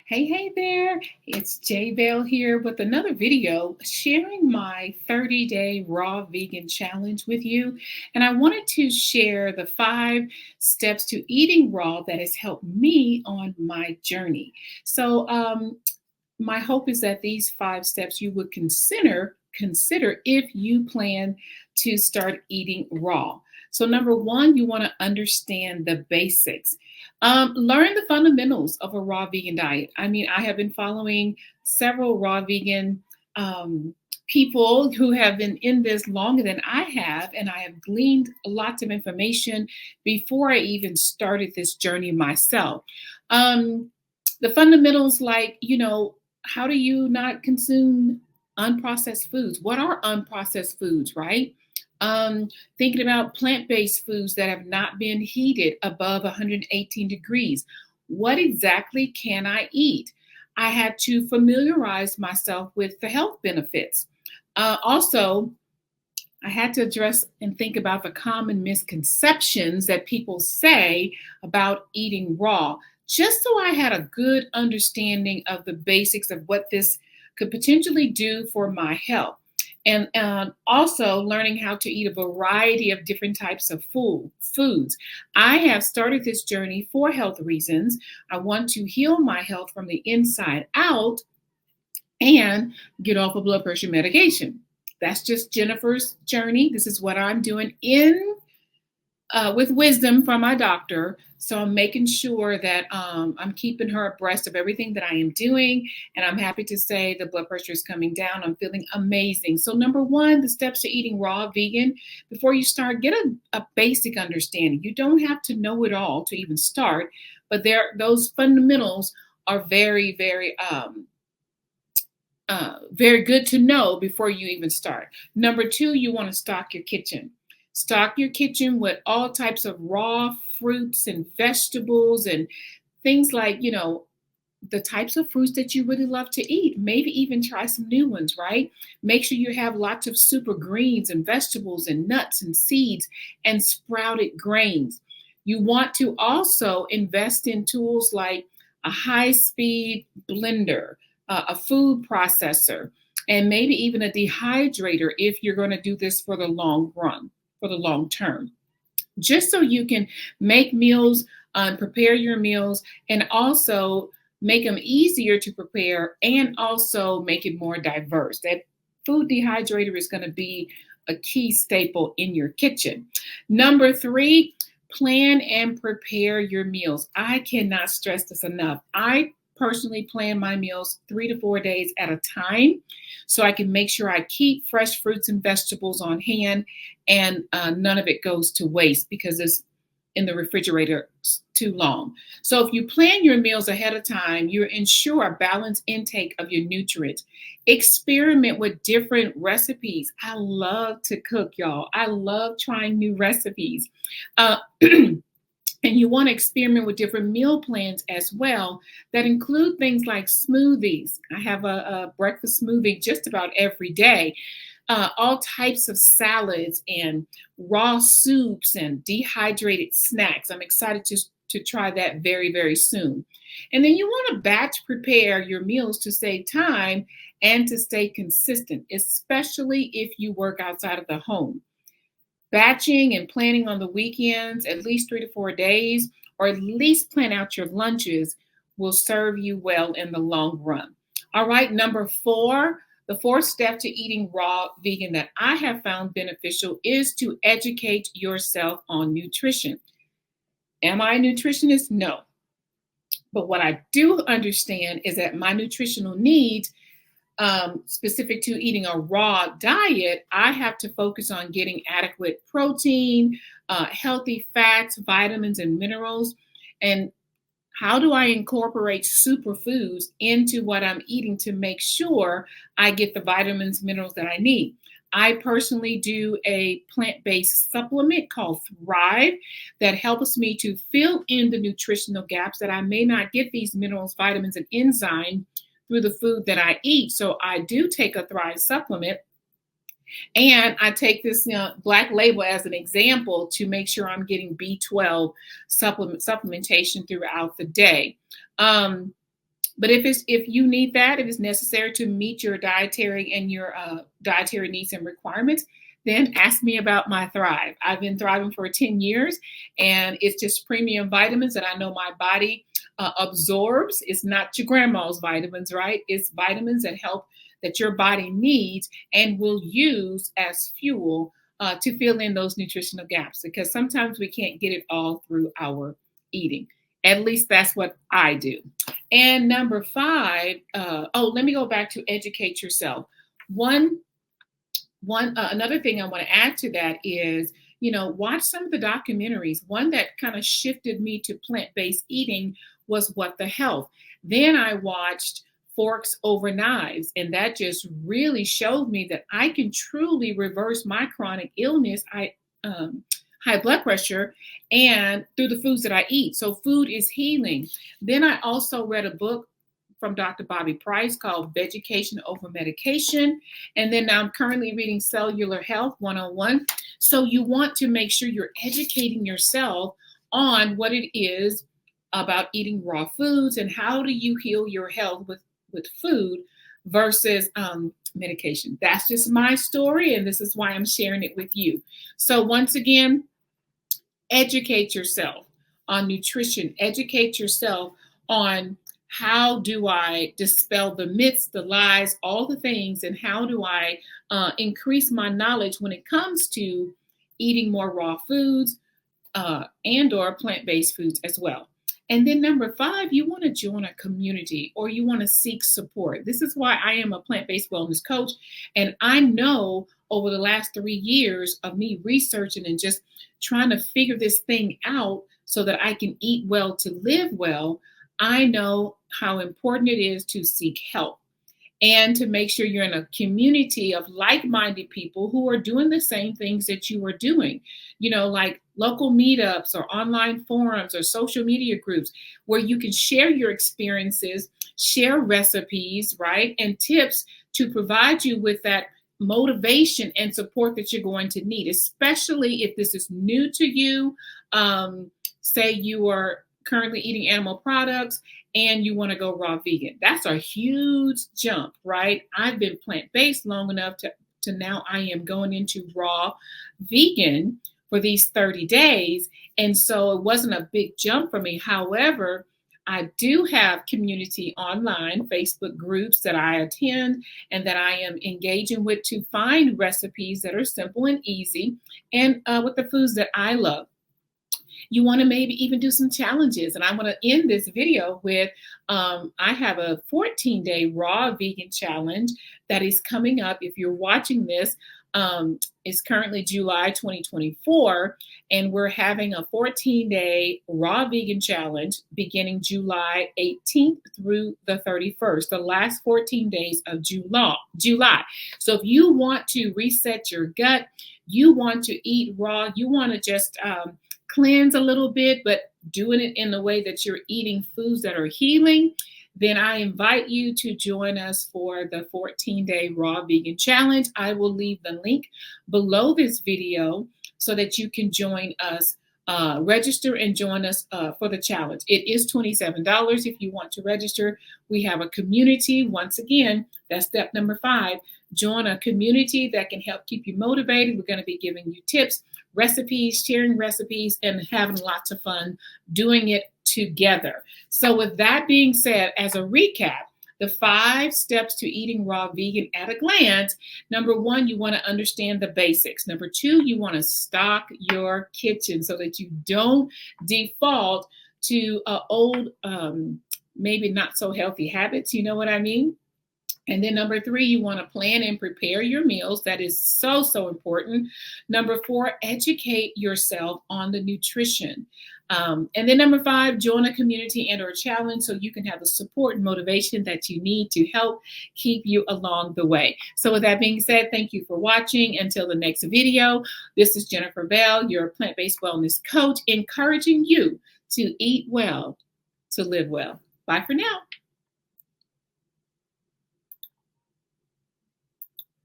Hey there. It's J Bell here with another video sharing my 30-day raw vegan challenge with you. And I wanted to share the 5 steps to eating raw that has helped me on my journey. So, my hope is that these 5 steps you would consider if you plan to start eating raw. So number one, you want to understand the basics. Learn the fundamentals of a raw vegan diet. I mean, I have been following several raw vegan people who have been in this longer than I have, and I have gleaned lots of information before I even started this journey myself. Um, the fundamentals, like, how do you not consume unprocessed foods? What are unprocessed foods, right? Um, Thinking about plant-based foods that have not been heated above 118 degrees. What exactly can I eat? I had to familiarize myself with the health benefits. Also, I had to address and think about the common misconceptions that people say about eating raw, just so I had a good understanding of the basics of what this could potentially do for my health. And also learning how to eat a variety of different types of foods. I have started this journey for health reasons. I want to heal my health from the inside out and get off of blood pressure medication. That's just Jennifer's journey. This is what I'm doing in with wisdom from my doctor. So I'm making sure that I'm keeping her abreast of everything that I am doing. And I'm happy to say the blood pressure is coming down. I'm feeling amazing. So number one, the steps to eating raw vegan. Before you start, get a basic understanding. You don't have to know it all to even start, but those fundamentals are very good to know before you even start. Number two, you want to stock your kitchen. Stock your kitchen with all types of raw fruits and vegetables and things like, the types of fruits that you really love to eat. Maybe even try some new ones, right? Make sure you have lots of super greens and vegetables and nuts and seeds and sprouted grains. You want to also invest in tools like a high-speed blender, a food processor, and maybe even a dehydrator if you're going to do this for the long run, for the long term, just so you can make meals, prepare your meals, and also make them easier to prepare and also make it more diverse. That food dehydrator is going to be a key staple in your kitchen. Number three, plan and prepare your meals. I cannot stress this enough. I personally plan my meals 3 to 4 days at a time so I can make sure I keep fresh fruits and vegetables on hand and none of it goes to waste because it's in the refrigerator too long. So if you plan your meals ahead of time, you ensure a balanced intake of your nutrients. Experiment with different recipes. I love to cook, y'all. I love trying new recipes. Uh, And you want to experiment with different meal plans as well that include things like smoothies. I have a breakfast smoothie just about every day. All types of salads and raw soups and dehydrated snacks. I'm excited to try that very, very soon. And then you want to batch prepare your meals to save time and to stay consistent, especially if you work outside of the home. Batching and planning on the weekends, at least 3 to 4 days, or at least plan out your lunches will serve you well in the long run. All right, number four, the fourth step to eating raw vegan that I have found beneficial is to educate yourself on nutrition. Am I a nutritionist? No. But what I do understand is that my nutritional needs specific to eating a raw diet, I have to focus on getting adequate protein, healthy fats, vitamins, and minerals. And how do I incorporate superfoods into what I'm eating to make sure I get the vitamins, minerals that I need? I personally do a plant-based supplement called Thrive that helps me to fill in the nutritional gaps that I may not get these minerals, vitamins, and enzymes through the food that I eat. So I do take a Thrive supplement, and I take this Black Label as an example to make sure I'm getting B12 supplementation throughout the day. But if you need that, if it's necessary to meet your dietary and your dietary needs and requirements, then ask me about my Thrive. I've been thriving for 10 years, and it's just premium vitamins that I know my body absorbs. It's not your grandma's vitamins, right? It's vitamins that help that your body needs and will use as fuel to fill in those nutritional gaps, because sometimes we can't get it all through our eating. At least that's what I do. And number 5, let me go back to educate yourself. Another thing I want to add to that is, watch some of the documentaries. One that kind of shifted me to plant-based eating was What the Health. Then I watched Forks Over Knives, and that just really showed me that I can truly reverse my chronic illness, high blood pressure, and through the foods that I eat. So food is healing. Then I also read a book from Dr. Bobby Price called Vegetation Over Medication. And then now I'm currently reading Cellular Health 101. So you want to make sure you're educating yourself on what it is about eating raw foods and how do you heal your health with food versus medication. That's just my story, and this is why I'm sharing it with you. So once again, educate yourself on nutrition. Educate yourself on how do I dispel the myths, the lies, all the things, and how do I increase my knowledge when it comes to eating more raw foods and or plant-based foods as well. And then number 5, you want to join a community or you want to seek support. This is why I am a plant-based wellness coach. And I know over the last 3 years of me researching and just trying to figure this thing out so that I can eat well to live well, I know how important it is to seek help and to make sure you're in a community of like-minded people who are doing the same things that you are doing, like local meetups or online forums or social media groups where you can share your experiences, share recipes, right, and tips to provide you with that motivation and support that you're going to need, especially if this is new to you. Say you are currently eating animal products and you want to go raw vegan. That's a huge jump, right? I've been plant-based long enough to now I am going into raw vegan for these 30 days. And so it wasn't a big jump for me. However, I do have community online, Facebook groups that I attend and that I am engaging with to find recipes that are simple and easy and with the foods that I love. You want to maybe even do some challenges. And I want to end this video with, I have a 14-day raw vegan challenge that is coming up. If you're watching this, it's currently July 2024, and we're having a 14-day raw vegan challenge beginning July 18th through the 31st, the last 14 days of July. So if you want to reset your gut, you want to eat raw, you want to just cleanse a little bit, but doing it in the way that you're eating foods that are healing, then I invite you to join us for the 14-day raw vegan challenge. I will leave the link below this video so that you can join us, register and join us for the challenge. It is $27 if you want to register. We have a community. Once again, that's step number 5. Join a community that can help keep you motivated. We're going to be giving you tips, recipes, sharing recipes, and having lots of fun doing it together. So with that being said, as a recap, the 5 steps to eating raw vegan at a glance. Number 1, you want to understand the basics. Number 2, you want to stock your kitchen so that you don't default to old, maybe not so healthy habits. You know what I mean? And then number 3, you want to plan and prepare your meals. That is so, so important. Number 4, educate yourself on the nutrition. And then number 5, join a community and or challenge so you can have the support and motivation that you need to help keep you along the way. So with that being said, thank you for watching. Until the next video, this is Jennifer Bell, your plant-based wellness coach, encouraging you to eat well, to live well. Bye for now.